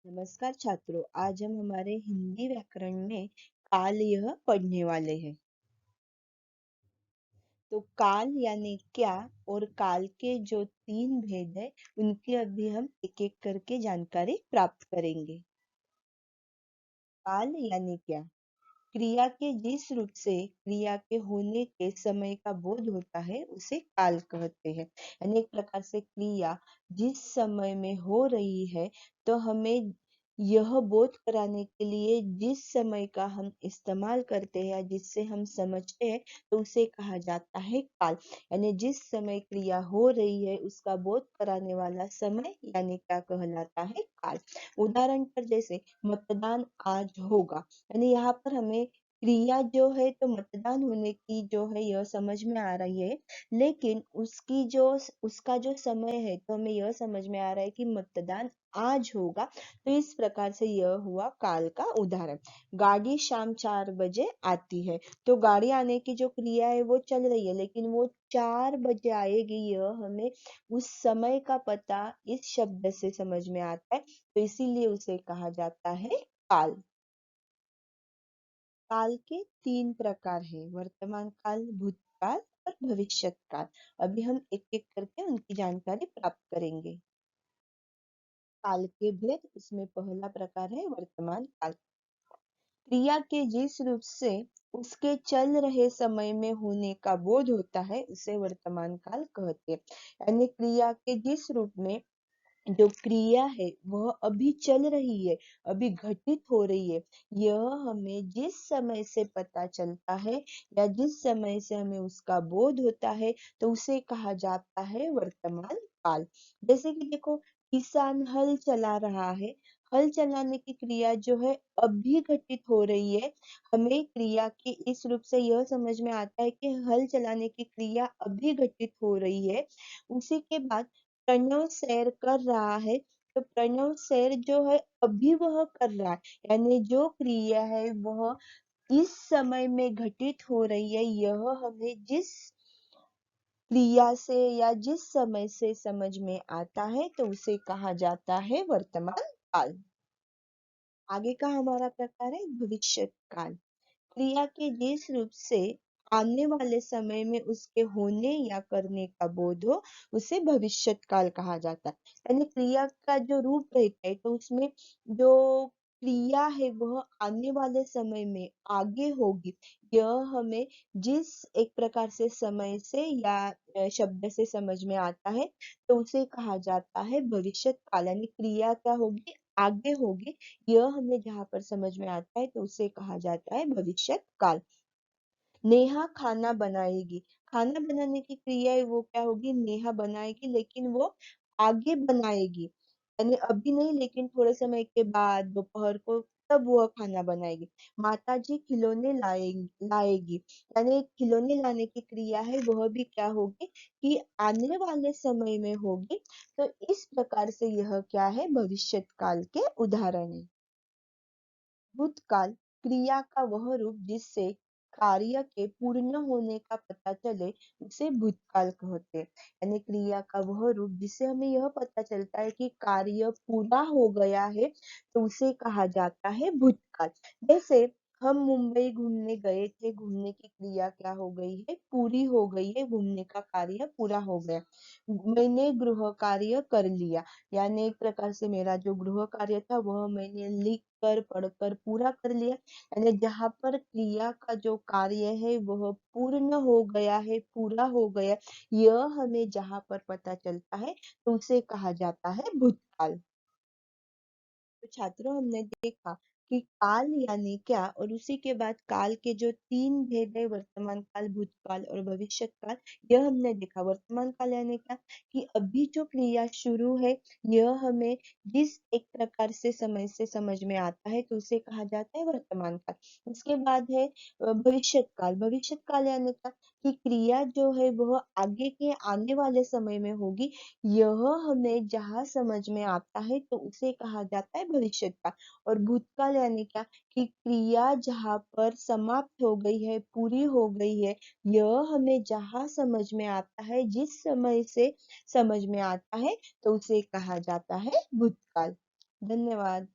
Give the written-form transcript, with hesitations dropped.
नमस्कार छात्रों, आज हम हमारे हिंदी व्याकरण में काल यह पढ़ने वाले हैं। तो काल यानी क्या और काल के जो तीन भेद है उनकी अभी हम एक एक करके जानकारी प्राप्त करेंगे। काल यानी क्या? क्रिया के जिस रूप से क्रिया के होने के समय का बोध होता है उसे काल कहते हैं। यानी एक प्रकार से क्रिया जिस समय में हो रही है तो हमें यह बोध कराने के लिए जिस समय का हम इस्तेमाल करते हैं या जिससे हम समझते हैं तो उसे कहा जाता है काल। यानी जिस समय क्रिया हो रही है उसका बोध कराने वाला समय यानी क्या कहलाता है? काल। उदाहरण पर जैसे मतदान आज होगा, यानी यहाँ पर हमें क्रिया जो है तो मतदान होने की जो है यह समझ में आ रही है, लेकिन उसका जो समय है तो हमें यह समझ में आ रहा है कि मतदान आज होगा। तो इस प्रकार से यह हुआ काल का उदाहरण। गाड़ी शाम 4 बजे आती है, तो गाड़ी आने की जो क्रिया है वो चल रही है, लेकिन वो 4 बजे आएगी यह हमें उस समय का पता इस शब्द से समझ में आता है, तो इसीलिए उसे कहा जाता है काल। काल के तीन प्रकार है: वर्तमान काल, भूतकाल और भविष्यत काल। अभी हम एक एक करके उनकी जानकारी प्राप्त करेंगे। काल के भेद, इसमें पहला प्रकार है वर्तमान काल। क्रिया के जिस रूप से उसके चल रहे समय में होने का बोध होता है उसे वर्तमान काल कहते हैं। यानी क्रिया के जिस रूप में जो क्रिया है वह अभी चल रही है, अभी घटित हो रही है, यह हमें जिस समय से पता चलता है या जिस समय से हमें उसका बोध होता है तो उसे कहा जाता है वर्तमान काल। जैसे कि देखो, किसान हल चला रहा है, हल चलाने की क्रिया जो है अभी घटित हो रही है। हमें क्रिया के इस रूप से यह समझ में आता है कि हल चलाने की क्रिया अभी घटित हो रही है। उसी के बाद प्रणव सैर कर रहा है, तो प्रणव सैर जो है अभी वह कर रहा है, यानी जो क्रिया है वह इस समय में घटित हो रही है। यह हमें जिस क्रिया से या जिस समय से समझ में आता है तो उसे कहा जाता है वर्तमान काल। आगे का हमारा प्रकार है भविष्य काल। क्रिया के जिस रूप से आने वाले समय में उसके होने या करने का बोध हो उसे भविष्यत काल कहा जाता है। यानी क्रिया का जो रूप रहता है तो उसमें जो क्रिया है वह आने वाले समय में आगे होगी। यह हमें जिस एक प्रकार से समय से या शब्द से समझ में आता है तो उसे कहा जाता है भविष्यत काल। यानी क्रिया क्या होगी? आगे होगी। यह हमें जहाँ पर समझ में आता है तो उसे कहा जाता है भविष्यत काल। नेहा खाना बनाएगी, खाना बनाने की क्रिया है वो क्या होगी? नेहा बनाएगी, लेकिन वो आगे बनाएगी, यानी अभी नहीं लेकिन थोड़े समय के बाद दोपहर को तब वह खाना बनाएगी। माता जी खिलौने लाएगी, यानी खिलौने लाने की क्रिया है वह भी क्या होगी? कि आने वाले समय में होगी। तो इस प्रकार से यह क्या है? भविष्यत काल के उदाहरण है। भूतकाल क्रिया का वह रूप जिससे कार्य के पूर्ण होने का पता चले उसे भूतकाल कहते हैं। यानी क्रिया का वह रूप जिससे हमें यह पता चलता है कि कार्य पूरा हो गया है तो उसे कहा जाता है भूतकाल। जैसे हम मुंबई घूमने गए थे, घूमने की क्रिया क्या हो गई है? पूरी हो गई है, घूमने का कार्य पूरा हो गया। मैंने गृह कार्य कर लिया, यानी एक प्रकार से मेरा जो गृह कार्य था वह मैंने लिख कर पढ़कर पूरा कर लिया। यानी जहाँ पर क्रिया का जो कार्य है वह पूर्ण हो गया है, पूरा हो गया, यह हमें जहाँ पर पता चलता है तो उसे कहा जाता है भूतकाल। तो छात्रों, हमने देखा कि काल यानी क्या और उसी के बाद काल के जो तीन भेद है: वर्तमान काल, भूतकाल और भविष्य काल, यह हमने देखा। वर्तमान काल यानी क्या? कि अभी जो क्रिया शुरू है यह हमें जिस एक प्रकार से समय से समझ में आता है तो उसे कहा जाता है वर्तमान काल। उसके बाद है भविष्य काल। भविष्य काल यानी क्या? कि क्रिया जो है वह आगे के आने वाले समय में होगी। यह हमें जहाँ समझ में आता है तो उसे कहा जाता है भविष्य काल। और भूतकाल यानी क्या? कि क्रिया जहाँ पर समाप्त हो गई है, पूरी हो गई है, यह हमें जहाँ समझ में आता है, जिस समय से समझ में आता है तो उसे कहा जाता है भूतकाल। धन्यवाद।